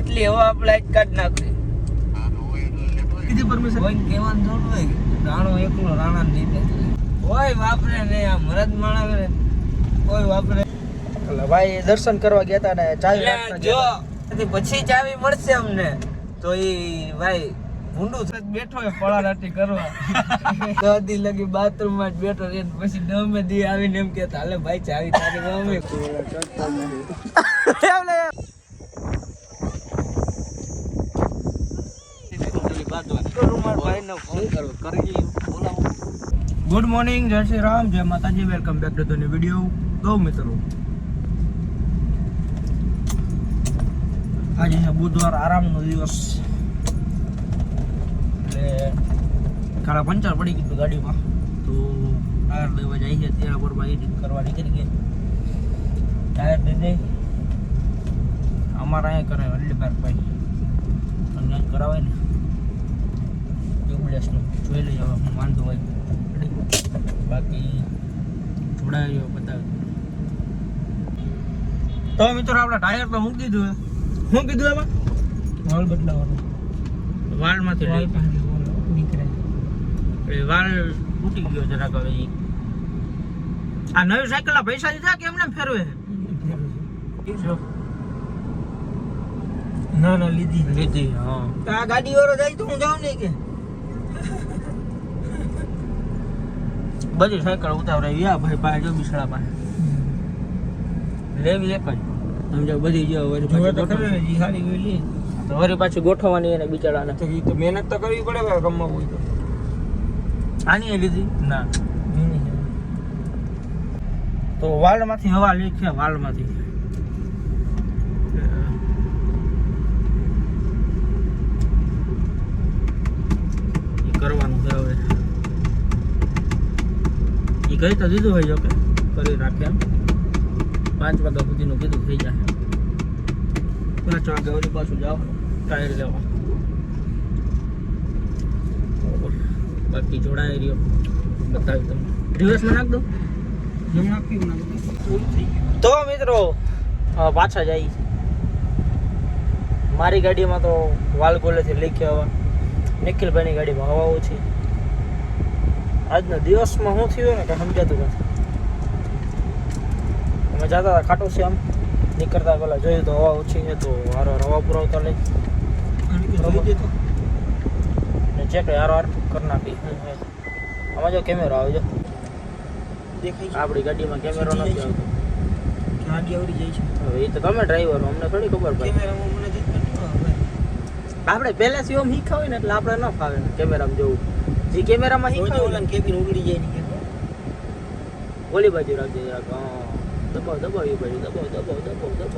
એટલી હવા આપણે આજ કાઢ નાખી. કીધી પરમિશન કોઈ કહેવાનું થોડું હોય કે રાણો એકલો રાણા ને લીધે કોઈ વાપરે ને આ મરદ માણા ને કોઈ વાપરે. ભાઈ દર્શન કરવા ગયા હતા ને ચાવી એટલે જો પછી ચાવી મળશે અમને તો ઈ ભાઈ ભૂંડું થઈ બેઠો હોય પળારાટી કરવા. 10 દી લગી બાથરૂમ માં જ બેઠો રે પછી 9મે દી આવીને એમ કહેતા હાલે ભાઈ ચાવી તારી મમ્મી ગુડ મોર્નિંગ, જય શ્રી રામ, જય માતાજી, welcome back to the new video. તો મિત્રો આજે છે બુધવાર, આરામનો દિવસ. એટલે કાળા પંચર પડી ગયું ગાડીમાં તો ટાયર લેવા જાય છે. ત્યાં બરોબર એડિટ કરવા નીકળી ગયા. ટાયર દઈ દે અમારા અહીંયા કરે અલ્લીબાગ ભાઈ અહીંયા કરાવે ને ટ્યુબલેસનું જોઈ લઈએ હવે હું વાંધો હોય. બાકી જોડાયો બતાવે તો મિત્રો આપણે ટાયર તો મૂકી દીધું. શું કીધું એમાં? વાલ બદલાવાનો. વાલમાંથી નીકળે એટલે વાલ તૂટી ગયો જરાક. હવે આ નવી સાયકલના પૈસા દીધા કે એમને ફેરવે? ના ના લીધી. હા આ ગાડી વાળો જાય તો હું જાઉં નહીં કે બધી સાયકલ ઉતાવરાવી આ ભાઈ પાસે જો બિસડા પાસે લેવી એક જ સમજો બધી જો વરી સારી લે તો વરી પાછી ગોઠવવાની એને બિચારાને તો ઈ તો મહેનત તો કરવી પડે ભાઈ કમાવું હોય તો. આની લીધી ના તો વાલમાંથી હવા લીક છે. વાલમાંથી કરવાનું છે હવે. એ કહી તો દીધું હોય જો કે કરી રાખે એમ. 5 વાગ્યા સુધીનું કીધું થઈ જાય. 5 વાગ્યા વળી પાછું જાઓ ટાયર લેવા. બાકી જોડાઈ રહ્યો બતાવી તમને રિવર્સમાં નાખ દો. તો મિત્રો પાછા જાય. મારી ગાડીમાં તો વાલ ગોલેથી લીખ્યા હવા. નિખિલભાઈની ગાડીમાં હવા ઓછી. આજના દિવસમાં શું થયું ને કંઈ સમજાતું નથી. અમે જતા હતા ખાટો છે આમ નીકળતા પેલા જોયું તો હવા ઓછી છે તો હારો હવા પુરાવતા લઈ ને ચેક હારો હાર કરી નાખી. આમાં જો કેમેરો આવે જો દેખાય. આપણી ગાડીમાં કેમેરો નથી આવતો. ગાડી આવડી જાય છે. હવે એ તો તમે ડ્રાઈવર અમને થોડી ખબર પડે. કેમેરામાં મને આપણે પહેલાથી ઓમ શીખા હોય ને એટલે આપણે ન ફાવે ને કેમેરામાં જોવું. જે કેમેરામાં શીખા હોય ને કેબિન ઉગડી જાય ને ઓલી બાજુ રાખજે જરાક. હા દબાવ દબાવ એ બાજુ દબાવ દબાવ દબાવ દબાવ.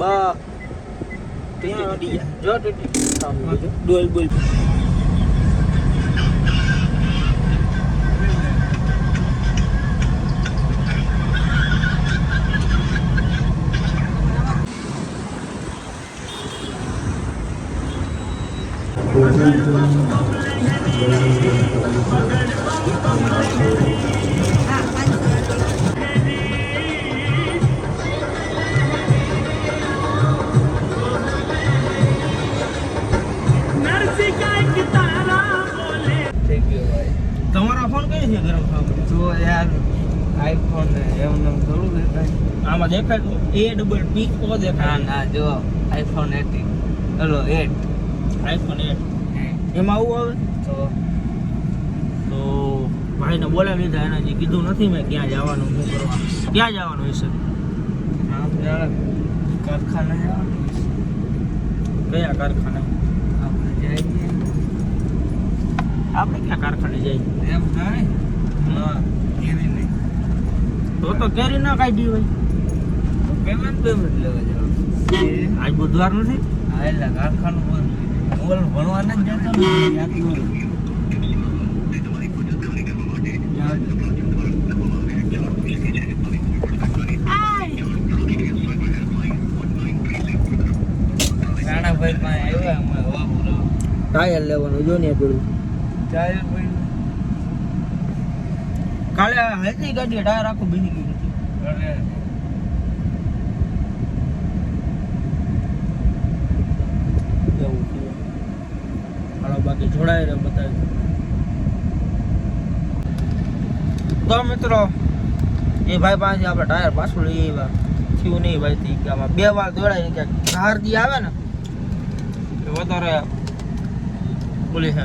બા તૂટી જો તૂટી ડોલ બોલ. તમારો ફોન કઈ છે ગરમ થવા? તો યાર આઈફોન એમને થોડું દેખાય. આમાં દેખાય APP ઓ દેખાય. ના જો આઈફોન 18 હલો 8 આઈફોન 8 એમાં આવું આવે તો ભાઈને બોલાવી લીધા. એને જે કીધું નથી મેં ક્યાં જવાનું શું કરવાનું. ક્યાં જવાનું હશે? આમ યાર કારખાને જવાનું. કયા કારખાને? આપણે જઈએ. આપણે ક્યાં કારખાને જઈએ? એમ થાય ના કેરી નહીં તો કેરી ના કાઢી હોય. પેમેન્ટ લેવા જવાનું. આજ બુધવાર નથી. હા એટલે કારખાનું બંધ. મોલ ભણવા નથી જતો ને યાદ હોય. રાણાભાઈ પાસે આવ્યા અમે હવા પુરાવા. ટાયર લેવાનું જો ને પેલું ટાયર કાલે હતી ગાડી ટાયર આખું બેસી ગયું હતું. અરે એવું થયું. હાલો બાકી જોડાઈ રહ્યો બતાવી. તો મિત્રો એ ભાઈ પાસે આપણે ટાયર પાછું લઈ આવ્યા. થયું નહીં ભાઈ થી કે આમાં 2 વાર દોડાય કે હારદી આવે ને એ વધારે બોલી છે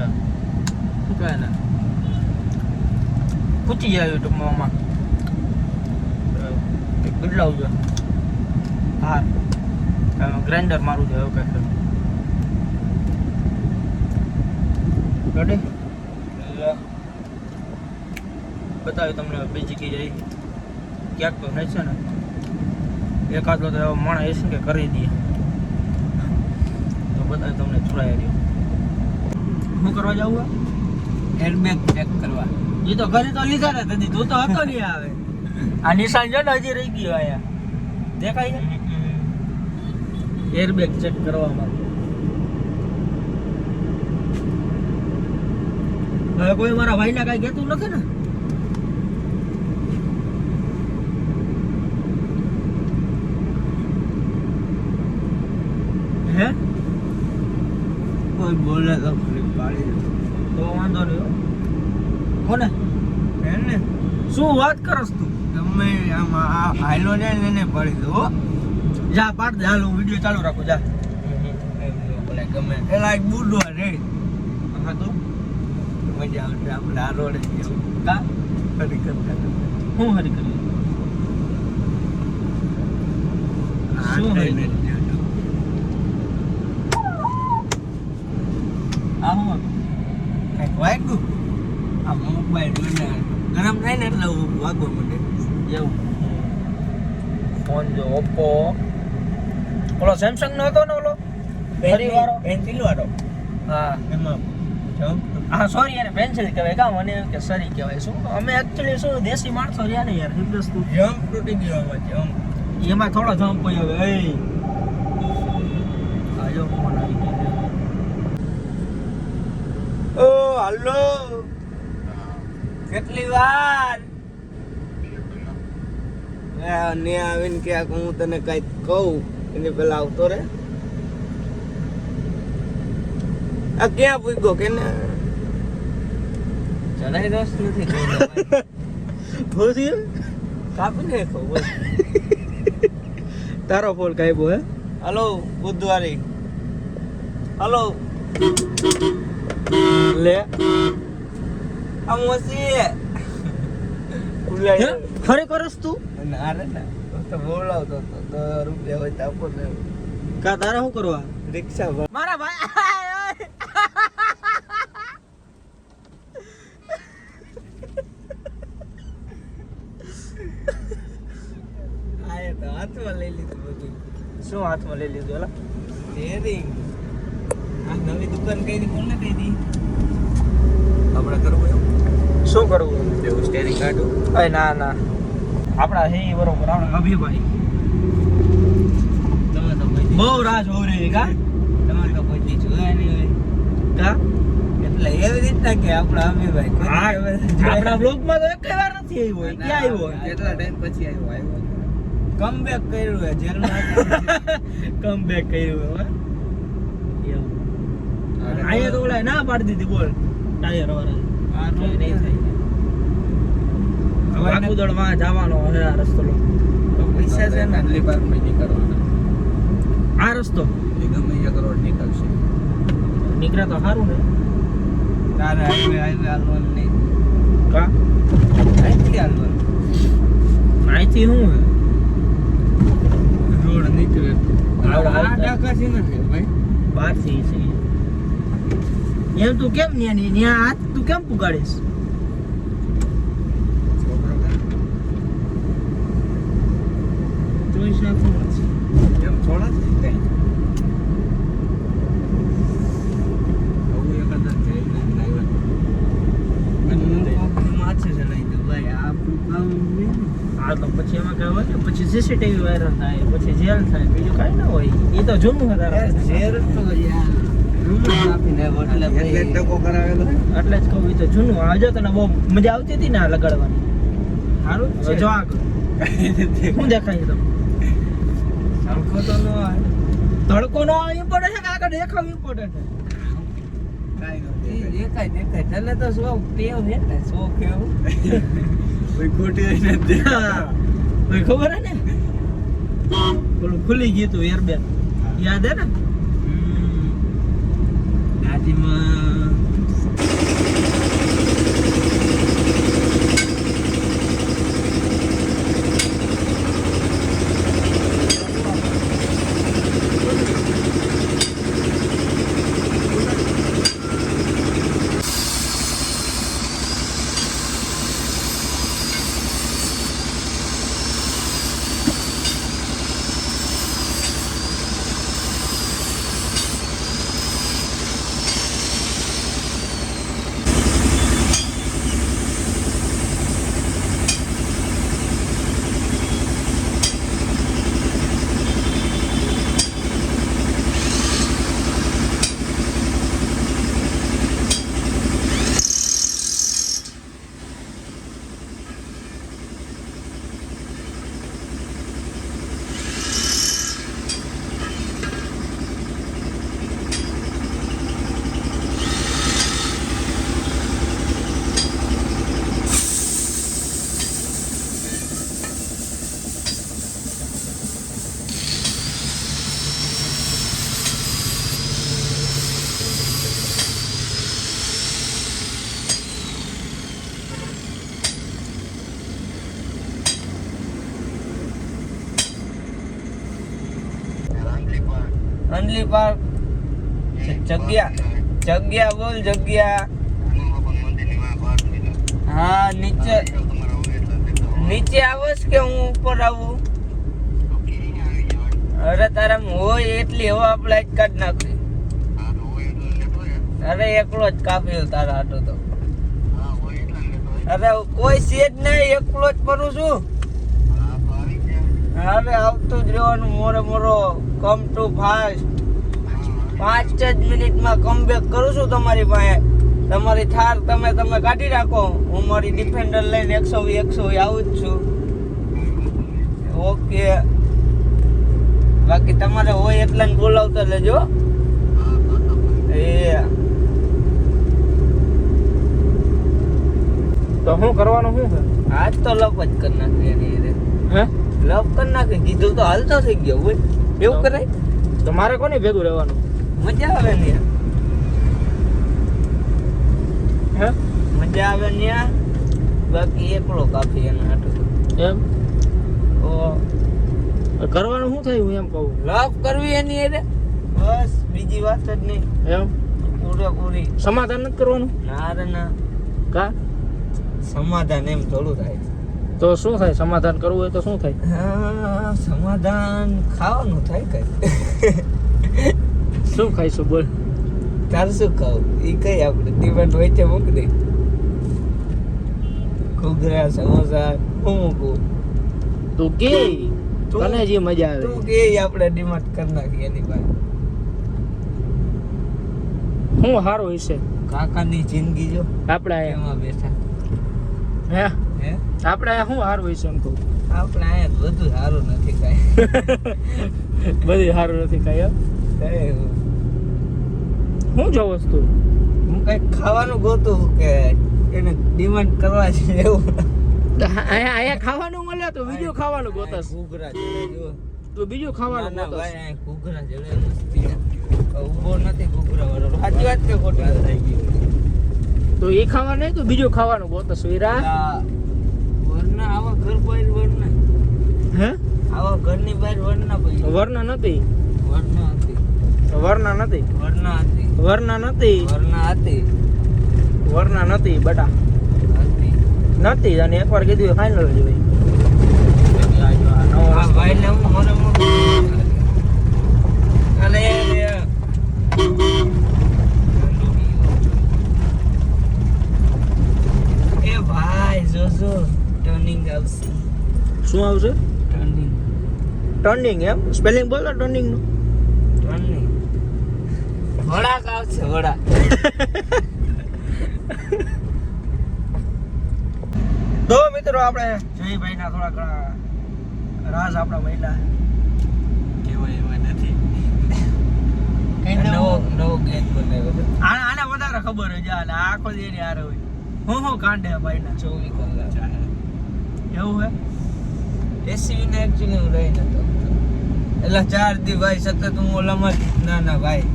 શું કહે ને પૂછી જાય યુટ્યુબમાં બદલાવજો હા ગ્રાઇન્ડર મારું છે એવું કહે રેડી બતાવ્યું તમને બીજી કી જઈ ક્યાંક તો થાય છે ને એકાદ તો માણસ એસી કે કરી દઈએ તો બતાવ્યું તમને છોડાઈ રહ્યો શું કરવા જવું એરબેગ ચેક કરવા એ તો ઘરે તો લીધા ને તદી તું તો હતો નહીં આવે આ નિશાન છે ને હજી રહી ગયો આયા દેખાય છે એરબેગ ચેક કરવામાં હવે કોઈ મારા ભાઈને કાંઈ કહેતું નથી ને હે કોઈ બોલે તો ફરી પાડી દે તો વાંધો નહીં હો. કોને એને શું વાત કરસ તું તમે આમ હાઈલો જાય ને એને પાડી દો જા પાડ દે હાલ હું વિડિયો ચાલુ રાખું જા ભલે ગમે એલા એક બુડો રે હા તો મજા આવશે આપણે આ રોડે જેવું કા ફરી કરતા હું હરી કરી શું હરી કરી? આ હું કંઈક વાગ્યું આ મોબાઈલ જોઈને ગરમ થાય ને એટલે વાગવા માંડે એવું ફોન જો ઓપ્પો ઓલો સેમસંગ નો હતો ને ઓલો ફરી વાળો પેન્સિલ વાળો હા એમાં જમ્પ હા સોરી એને પેન્સિલ કહેવાય કા મને એમ કે સરી કહેવાય શું અમે એકચ્યુઅલી શું દેશી માણસો રહ્યા ને યાર હિન્દુસ્તુ જમ્પ તૂટી ગયો આમાં જમ્પ એમાં થોડો જમ્પ હોય હવે એ આજો ફોન આવી ગયો ઓ હાલો કેટલી વાર ને આવીને કે હું તને કઈક કહું એની પેલા આવતો રે આ ક્યાં પૂગ્યો કે ને ચડાઈ રસ નથી ભૂસી કાપી નાખો બસ તારો ફોન કાપ્યો હે હલો બુધવારી હલો લે આ મોસી ઉલાય ખરી કરસ તું ના રે ના તો બોલાવતો તો 10 રૂપિયા હોય તો આપો ને કા તારે શું કરવા રિક્ષા મારા ભાઈ આયે તો હાથમાં લઈ લીધું બધું શું હાથમાં લઈ લીધું એલા સ્ટેરિંગ આ નવી દુકાન કઈ કોને કહી દી આપણે કરવું એમ શું કરવું એવું સ્ટેરિંગ કાઢું અય ના ના આપણા હે બરોબર આપણા અભિભાઈ તમે તો કોઈ બહુ રાહ જોઈ રહી કા તમે તો કોઈ દી જોયા નહીં હોય કા એટલે એવી રીતના કે આપણા અમીભાઈ આપણા બ્લોગમાં તો એક વાર નથી આવ્યો હોય ક્યાં આવ્યો કેટલા ટાઈમ પછી આવ્યો કમબેક કર્યું હે જેલમાં કમ બેક કર્યું હવે એવું આયા તો ઓલા ના પાડી દીધી બોલ ટાયર વાળા આ તો નહીં થાય હવે કુદળમાં જવાનો હે આ રસ્તો તો પૈસા છે ને આટલી પાર માં નીકળવાના આ રસ્તો એ ગમે 1 કરોડ નીકળશે નીકળે તો સારું ને તારે હાઈવે હાલવાનું નહીં કા અહીંથી હાલવાનું અહીંથી શું હે રોડ નીકળે આવડા આ ડાકાથી નથી ભાઈ બહારથી છે એમ તું કેમ ન્યા હાથ તું કેમ પુગાડીશ જોઈ શકું નથી એમ થોડા જ કઈ આવું એકાદ જઈને ડ્રાઈવર માછે ચલાવી દઉં ભાઈ આપણું કામ નહીં હા તો પછી એમાં કઈ હોય ને પછી સીસીટીવી વાયરલ થાય પછી જેલ થાય બીજું કાંઈ ના હોય એ તો જૂનું હતા યાર શેર તો યાર રૂમ આપીને એટલે ભાઈ એટલે જ કહું એ તો જૂનું આજે તને બહુ મજા આવતી હતી ને આ લગાડવાની સારું જ હવે છે. જો આગળ શું દેખાય તમને સરખો તો ન આવે. તડકો નો ઇમ્પોર્ટન્ટ છે કે આગળ દેખાવ ઇમ્પોર્ટન્ટ છે એ દેખાય તને તો શોખ ટેવ છે ને શોખ એવું કોઈ ખોટી નથી. ભાઈ ખબર હે ને પેલું ખુલી ગયું તું એરબેગ યાદ હે ને ગાડીમાં અંડલી પાર્ક જગ્યા બોલ જગ્યા. હા નીચે આવસ કે હું ઉપર આવું? અરે તારા હોય એટલી હવા આપણે જ કાઢ નાખી. અરે એકલો જ કાપ્યો તારા હાટો તો. અરે કોઈ છે જ નહીં, એકલો જ ફરું છું. અરે આવતું જ રહેવાનું મોરો કમ ટુ ફાસ્ટ. 5 જ મિનિટમાં કમબેક કરું છું તમારી પાસે. તમારી થાર તમે કાઢી રાખો, હું મારી ડિફેન્ડર લઈને 120 આવું જ છું. ઓકે બાકી તમારે હોય એટલા ને બોલાવતા લેજો. એ તો શું કરવાનું શું છે આજ તો લપ જ કરી નાખી એની રે. હે લપ કરી નાખી કીધું તો હાલતો થઈ ગયો હોય એવું કરાય. તો મારે કોની ભેગું રહેવાનું મજા આવે ને હે મજા આવે ને બાકી એકલો કાફી એના હાટું. એમ ઓ કરવાનું શું થયું એમ કહું લપ કરવી એની રે બસ બીજી વાત જ નહીં. એમ પૂરેપૂરી સમાધાન નથી કરવાનું ના રે ના કા સમાધાન એમ થોડું થાય. તો શું થાય સમાધાન કરવું હોય તો શું થાય હા સમાધાન ખાવાનું થાય કઈ. શું ખાઈશું બોલ તાર શું ખાવું એ કઈ આપણે ડિમાન્ડ હોય છે મૂકી દે. ઘૂઘરા સમોસા હું મૂકું તું કે તને જે મજા આવે તું કે આપણે ડિમાન્ડ કરી નાખીએ એની પાસે. શું સારું હશે કાકાની જિંદગી જો આપણે અહીંયા એમાં બેઠા હે હે આપણે અહીંયા શું સારું હશે એમ કહું આપણે અહીંયા બધું સારું નથી કાંઈ. બધી સારું નથી કાંઈ એમ શું જો વસ્તુ હું કઈક ખાવાનું ગોતું કે એને ડિમાન્ડ કરવા છે એવું. અહીંયા ખાવાનું મળે તો બીજું ખાવાનું ગોતસ ઘૂઘરા જડે જો. તો બીજું ખાવાનું ના ગોતસ ભાઈ અહીંયા ઘૂઘરા જડે મસ્તી. ઊભો નથી ઘૂઘરા વાળો. સાચી વાત કે ખોટી વાત થઈ ગઈ? તો એ ખાવા નહીં તો બીજું ખાવાનું ગોતસ વીરા વરના આવા ઘર બહાર વરના હે આવા ઘરની બહાર વરના ભાઈ વરના નથી વરના હતી વરના નથી વરના હતી વરના નથી વરના હતી વરના નથી બટા હતી. નથી અને એકવાર કીધું ફાઇનલ જ ભાઈ આ ભાઈને હું મને અરે એ ભાઈ જોજો ટર્નિંગ આવશે. શું આવશે ટર્નિંગ ટર્નિંગ એમ સ્પેલિંગ બોલો ટર્નિંગ નું ટર્નિંગ વળાક આવશે વળાક. તો મિત્રો મિત્રો આપણે જયભાઈના થોડા ઘણા રાજ આપણા મહિલા કેવાય એવા નથી. નવો ગેટ બનાવ્યો આને વધારે ખબર હોય છે આખો દી એની હારે હોય હું કાંડે ભાઈના 24 કલાક એવું હે એસી ને એકચ્યુઅલી હું રહી નતો એટલે 4 દી ભાઈ સતત હું ઓલામાં ના ભાઈ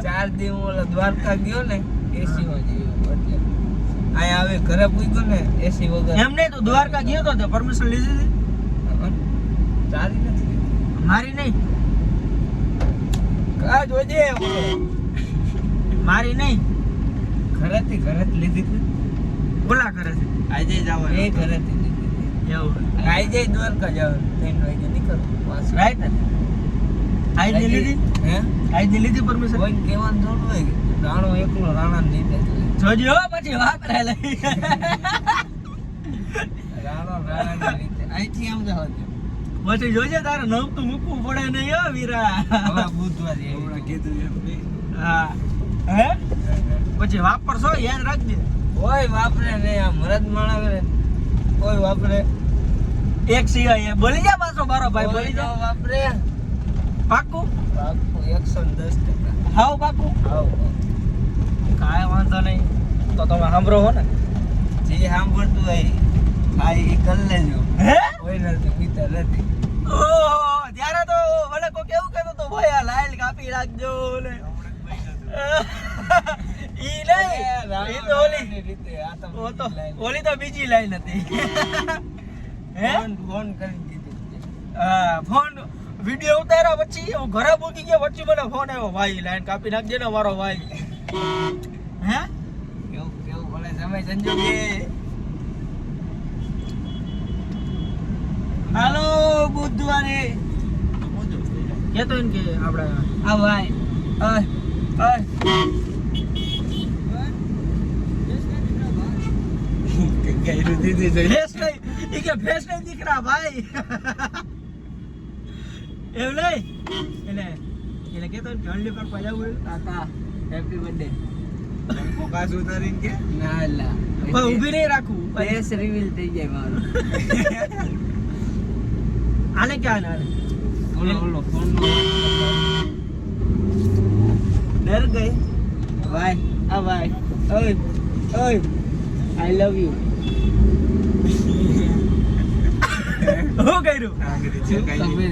4 દી હું ઓલા દ્વારકા ગયો ને એસી માં જીવ્યો એટલે અહીંયા આવે ઘરે પૂગ્યો ને એસી વગર એમ નહીં તું દ્વારકા ગયો તો પરમિશન લીધી હતી ચાલી નથી લીધી. મારી નહીં કા જોજે મારી નહીં ઘરેથી લીધી હતી. બોલા કરે છે આજે જવાનું એ ઘરેથી લીધી હતી. એવું આજે દ્વારકા જવાનું 3 વાગે નીકળવું રાઈટ ને આઈ લીધી હે આઈ લીધી પરમિશન કોઈ કહેવાનું થોડું હોય કે રાણો એકલો રાણા ને લીધે જોજો પછી વાપરે લઈ રાણો રાણા ને લીધે અહીંથી આમ જવા દે પછી જોજે તારે નવ તો મૂકવું પડે નહીં હો વીરા હવે બુધવારે હમણાં કીધું એમ નહીં. હા હે પછી વાપરશો યાદ રાખજે કોઈ વાપરે નહીં આ મરદ માણા કોઈ વાપરે એક સિવાય બોલી જા પાછો મારો ભાઈ બોલી જા વાપરે પાક્કું પાકું 110%. હાવ પાક્કું હાવ કાંઈ વાંધો નહીં તો તમે સાંભળો હો ને જે સાંભળતું હોય આ એ કરી લેજો હે કોઈ નથી મિત્ર નથી ઓહો ત્યારે તો મને કોઈ કેવું કહેતો તો ભાઈ આ લાઈલ કાપી રાખજો ને ઈ નહીં ઈ તો ઓલી રીતે આ તો ઓ તો ઓલી તો બીજી લાઈન હતી હે ફોન કરી દીધું હા ફોન વિડિયો ઉતાર્યા પછી હું ઘરે મૂકી ગયો પછી મને ફોન આવ્યો ભાઈ લાઈન કાપી નાખજે ને મારો ભાઈ હે કેવું કેવું બોલે સમય સંજોગે હાલો બુધવારે કેતો એમ કે આપણે આ ભાઈ ઓય ઓય ગાયરું દીધી જોઈ. ફેસ નહીં ઈ કે ફેસ નહીં દીકરા ભાઈ એવું નહીં એને કેતો એમ કે હલ્દી પર પજાવું કાકા હેપી બર્થડે ફોકાસ ઉતારીને કે ના લા પણ ઊભી નહીં રાખું ફેસ રિવીલ થઈ જાય મારું આને ક્યાં આને ઓલો ફોન નો ડર ગઈ ભાઈ આ ભાઈ ઓય ઓય આઈ લવ યુ હું કર્યું આંગળી છે કાંઈ.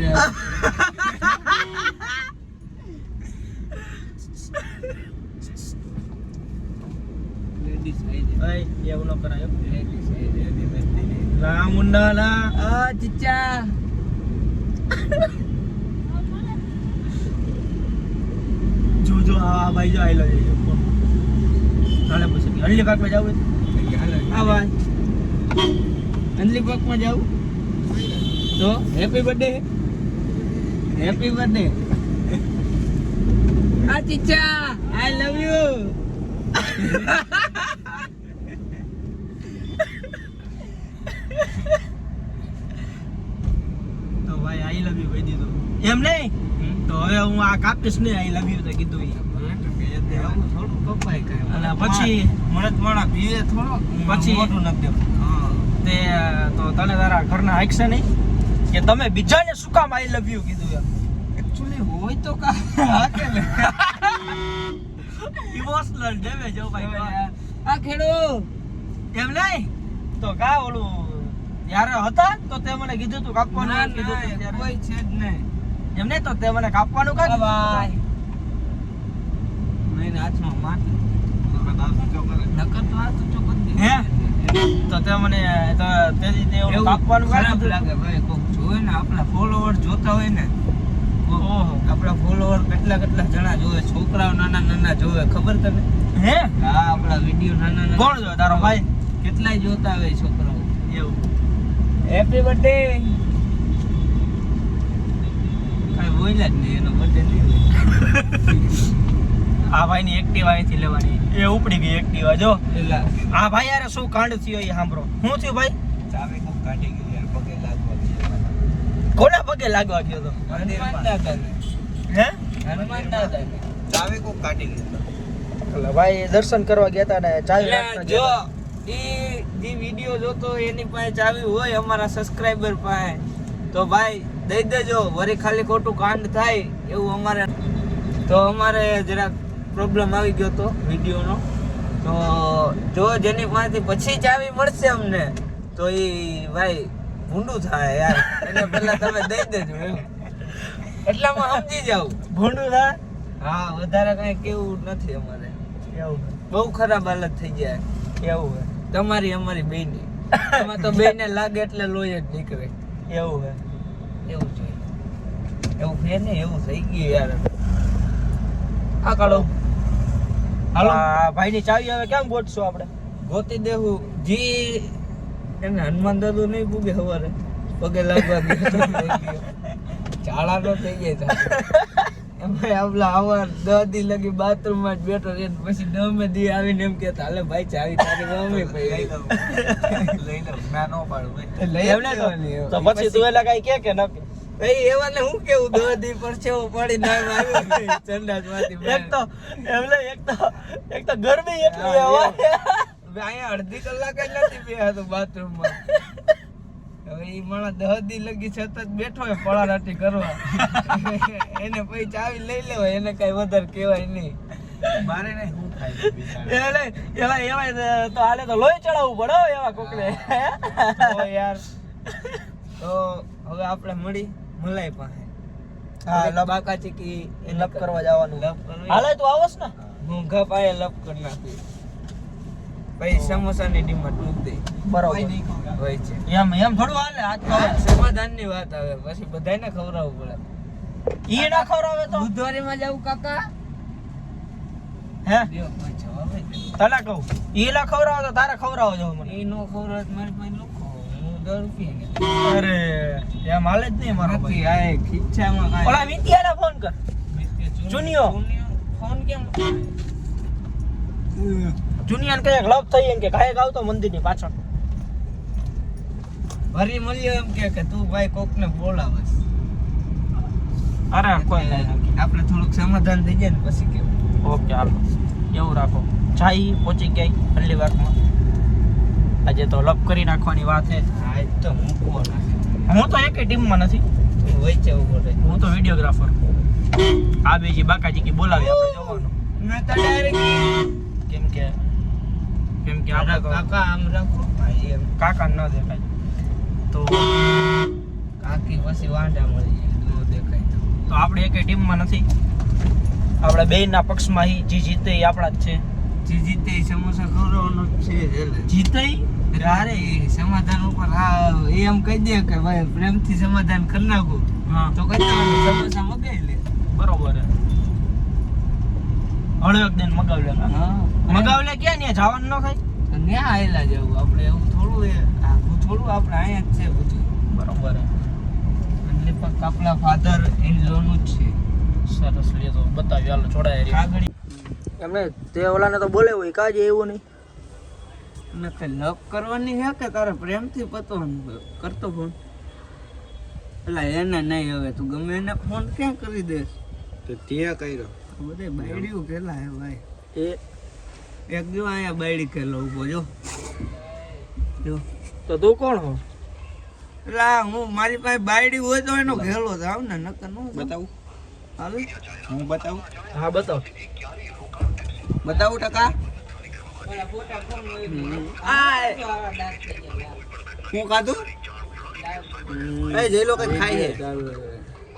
લેડીઝ આઈ ભાઈ એવું ન કરાય હો. લેડીઝ આઈ એની મસ્તી નહીં. લા મુંડા લા આ ચીચા જો આ ભાઈ જો આઈ લવ યુ હાલે પછી હલ્દી પાકમાં જાવું આ ભાઈ અંજલી પાક માં જાવ તો હેપી બર્થડે હેપી બર્થડે આ ચીચા આઈ લવ યુ તો ભાઈ આઈ લવ યુ કહી દીધું એમ નહીં તો હવે હું આ કાપીશ ને આઈ લવ યુ તો કીધું ઈ આવું થોડું કપાય કાંઈ. અને પછી મળત માણા પીવે થોડો પછી- મોટું નથી દેવું તે તો તને તારા ઘરના હાંકશે નહીં કે તમે બીજાને શું કામ આઈ લવ યુ કીધું એમ એકચ્યુઅલી હોય તો કા હાકે ને ઇમોશનલ ડેમેજ હો ભાઈ આ ખેડો એમ નહીં તો કા ઓલું યારે હતા તો તે મને કીધું તું કાપવાનું એમ કીધું તું ત્યારે. કોઈ છે જ નહીં એમ નહીં તો તે મને કાપવાનું કા કીધું તું? ભાઈ નહીં હાથમાં માટી નકર તો હાથ ઊંચો કરી દે હે? તો તે મને તો તે રીતે ઓલું એવું કાપવાનું કા ખરાબ કીધું? લાગે ભાઈ કોક જોવે ને આપણા ફોલોવર જોતા હોય ને કોક ઓહો. આપણા ફોલોવર કેટલા જણા જોવે છોકરાઓ નાના જોવે ખબર તને હે હા આપણા વિડિયો નાના કોણ જોવે તારો ભાઈ કેટલાય જોતા હોય છોકરાઓ એવું હેપી બર્થડે કાઈ બોલ્યા જ નહીં એનો બર્થડે નહીં હોય આ ભાઈની એક્ટિવા અહીંથી લેવાની એ ઉપડી ગઈ એક્ટિવા જો એલા આ ભાઈ યાર શું કાંડ થયો એ સાંભળો શું થયું ભાઈ ચાવી કોક કાઢી ગઈ યાર, પગે લાગવા ગઈ. કોના પગે લાગવા ગયો તો હનુમાન દાદાને હે હનુમાન દાદાને ચાવી કોક કાઢી ગઈ. એટલે ભાઈ દર્શન કરવા ગયા હતા ને ચાવી એટલે નાખતા જો ગયા ઈ જે વિડીયો જોતો હોય એની પાસે ચાવી હોય અમારા સબસ્ક્રાઇબર પાસે તો ભાઈ દઈ દેજો. વળી ખાલી ખોટું કાંડ થાય એવું અમારે તો અમારે જરાક પ્રોબ્લેમ આવી ગયો તો વિડીયોનો. તો જો જેની પાસેથી પછી ચાવી મળશે અમને તો એ ભાઈ ભૂંડું થાય યાર. એને પહેલા તમે દઈ દેજો એમ. એટલામાં સમજી જાવ ભૂંડું થાય. હા, વધારે કઈ કેવું નથી અમારે. એવું બહુ ખરાબ હાલત થઈ જાય એવું હે તમારી અમારી બેની. એમાં તો બેને લાગે એટલે લોહી જ નીકળે. એવું હે એવું છે, એવું છે ને, એવું થઈ ગયું યાર. આ કાઢો. હાલો ભાઈની ચાવી હવે કેમ ગોતશું આપણે? ગોતી દેવું. જી એને હનુમાન દાદુ નહીં પૂગે સવારે પગે લાગવા ગયો ચાળા નો થઈ ગયા એમાં આપલા આવાર 10 દી લગી બાથરૂમ માં જ બેઠો રે. પછી 9 દી આવીને એમ કેતા હાલે ભાઈ ચાવી તારી મમ્મી પઈ લઈ લઉં ના નો પાડું ભાઈ. લઈ એમને તો પછી તું એલા કઈ કે ન કે? ભાઈ એવાને હું કેવું 10 દી પર છે પડી નામ આવ્યો ચંડાસ માંથી એક તો ગરમી એટલી હોય. અહીંયા અડધી કલાક જ નથી બેહા તો બાથરૂમ માં. હવે ઈ માણસ 10 દી લગી સતત બેઠો હોય પળારાટી કરવા. એને પછી ચાવી લઈ લેવાય, એને કઈ વધારે કહેવાય નહીં. મારે નહીં હું થાય એવા તો હાલે તો લોહી ચડાવવું પડે હો એવા કોકને. તો યાર તો હવે આપણે મલાઈ પાસે. હા, લપ બાકા ચીકી લપ કરવા જવાનું. લપ કરવી. હાલે તું આવસ ને? મોંઘા પાયે લપ કરી નાખી. પછી સમોસાની ડિમાન્ડ મૂકી દે. બરોબર હોય છે એમ થોડું હાલે. આજ તો સમાધાનની વાત આવે, પછી બધાયને ખવડાવવું પડે. ઈ ના ખવડાવે તો બુધવારીમાં જાવું કાકા? હે લ્યો, કોઈ જવાબ જ નહીં. તને કહું ઈ ના ખવડાવે તો તારે ખવડાવો જો મને. ઈ નો ખવડાવે તો મારી પાસે લોકો હું 10 રૂપિયા અરે એમ હાલે જ નહીં મારો નથી. ભાઈ. આ ખીચામાં કાંઈ ઓલા વિદ્યાને ફોન કર. જુનિયો. ફોન કેમ? જુનિયાને કઈ લપ થઈ એમ કે ઘાયક આવતો મંદિરની પાછળ. વરી મળ્યો એમ કે તું ભાઈ કોકને બોલાવસ. અરે કોઈ નહીં. આપણે થોડુંક સમાધાન થઈ જાય ને પછી કેવું. ઓકે હાલો એવું રાખો. ચાઈ પહોંચી ગઈ હલ્લી વાકમાં. આજે તો લપ કરી નાખવાની વાત છે. હા, એ તો મૂકવો નાખે. હું તો એકે ટીમમાં નથી. તું વચ્ચે ઉભો રહે. હું તો વિડીયોગ્રાફર. આ બીજી બાકાજી કે બોલાવી આપણે જવાનું. મેં તો ડાયરેક્ટ કેમ કે આપણે તો કાકા આમ રાખો ભાઈ એમ. કાકા ન દેખાય તો કાકી પછી વાંઢા મળી જાય નો દેખાય તો આપણે એકે ટીમમાં નથી. આપણે બેયના પક્ષમાં જે જીતે એ આપણા જ છે. જે જીતે ઈ સમોસા ખવડાવવાનો જ છે એટલે. જીતે અરે એ સમાધાન ઉપર હા એ એમ કહી દે કે ભાઈ પ્રેમથી સમાધાન કરી નાખું હા તો કઈ દેવાનું સમોસા મગાવી લે. બરોબર હે. હળવે દિન મગાવી લે. હા મગાવી લે ક્યાં ન્યા જવાનું ન ખાય? ત્યાં આવેલા જવું આપણે એવું થોડું એ આખું થોડું આપણે અહીંયા જ છે બધું. બરોબર હે. એટલે પણ આપણા ફાધર ઇન લોનું જ છે. સરસ લે તો બતાવી હાલો છોડાય રે. આગળ એમને તે ઓલાને તો બોલે હોય કાજે એવું નહીં. ને કે લવ કરવાની છે કે તારે પ્રેમથી પતવાનું કરતો ફોન? એટલે એને નહીં હવે તું ગમે એને ફોન ક્યાં કરી દેશ? તો ત્યાં કર્યો બધે બાયડીઓ કેલા હે ભાઈ. એ એક જો અહીંયા બાયડી કેલો ઉભો જો તો તું કોણ હો? એટલે આ હું મારી પાસે બાયડી હોય તો એનો ઘેલો જાવ ને નકર નો બતાવું હાલ હું બતાવું હા બતાવ. બતાવું ટકા હું ખાધું એ જે લોકો ખાય છે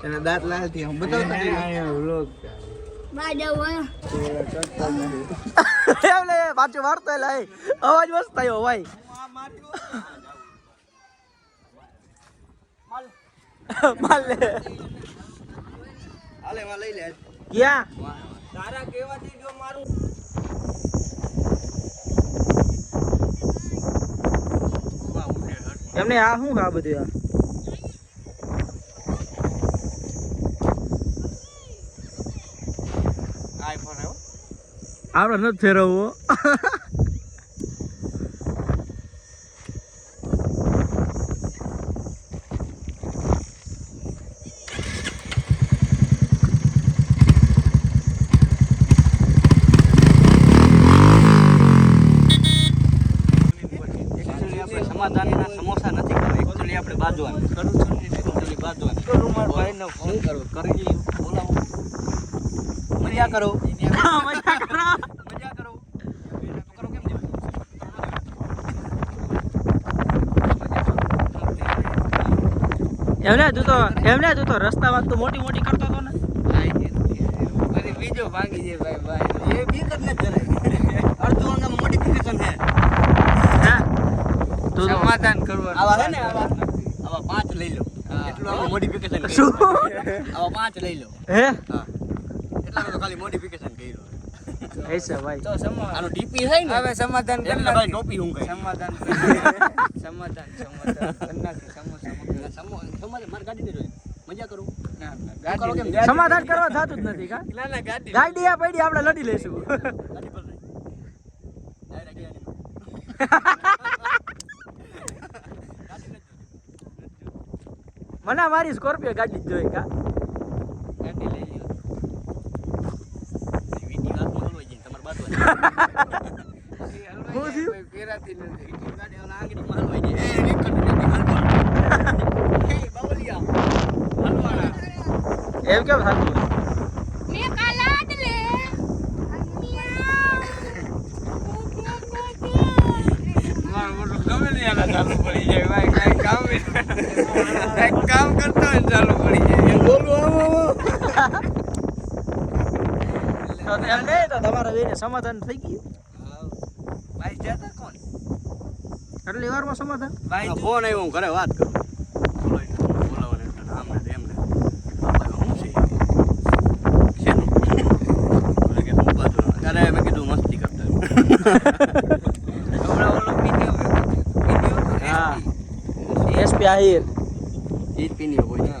એના દાંત લાલ થી હું બતાવું એમને પાછું વાર્તા લાય અવાજ મસ્ત આવ્યો ભાઈ. માલ લે હાલે માં લઈ લે ક્યાં તારા કેવાથી જો મારું એમને આ શું આ બધું આ આઈફોન આવ્યો આપણે નથી ફેરવવો. બાજવાની કરું છું ને પેલી બાજવાની કરું મારા ભાઈનો ફોન શું કરો કરી બોલાવો મજા કરો મજા કરો મજા કરો કરો કેમ છે એમને તું તો રસ્તામાં તો મોટી મોટી કરતો હતો ને પછી બીજો ભાગી જાય ભાઈ એ બી કરને જરાય અડધું અંગ મોડિફિકેશન હે હા તું તો સમાધાન કરવાનું આવા હે ને આવા 5 લઈ લો એટલું આમાં મોડિફિકેશન શું આવા 5 લઈ લો હે હા એટલા તો ખાલી મોડિફિકેશન કર્યું ऐसा भाई તો આનો ટીપી થાય ને હવે સમાધાન કરી એટલે ભાઈ ટોપી હું કહી સમાધાન સમાધાન કરી નાખી સમાધાન મારી ગાડી દે મજા કરું ના કરો કેમ? ગાડી સમાધાન કરવા થતું જ નથી કા ના ના ગાડી ગાડી આ પડી આપણે લડી લઈશું ગાડી પર મને મારી સ્કોર્પિયો ગાડી જ જોઈ કા ગાડી લઈ લ્યો વીટી વાતમાં હલવાઈ જાય તમાર બાજુ એ હલવાઈ હું જાય, થયું? કોઈ પહેરાતી નથી ગાડી ઓલા આંગળીમાં હલવાઈ જાય એ નીકળ એ બાવલિયા હલવાણા એમ કેમ થતું મેં કાલાડ લે મારું મોટું ગમે નહીં આના ચાલુ પડી જાય ભાઈ કાંઈ કામ કરતો હોય ને ચાલુ પડી જાય બોલું આવો તો એમ નહીં તો તમારા બેને સમાધાન થઈ ગયું ભાઈ જતા કોણ એટલી વારમાં સમાધાન ભાઈ ફોન આવ્યો હું ઘરે વાત કરું બોલાવો ને આમને તેમને બાપા શું છે શેનું બોલે કે હું બાજુ અરે મેં કીધું મસ્તી કરતા હમણાં ઓલો વિડીયો હા એસપી આહિર એ જ પીની હોય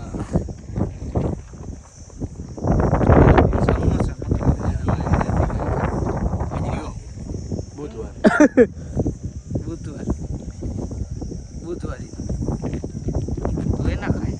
બુધવાર બુધવાર બુધવારી તો એના ખાય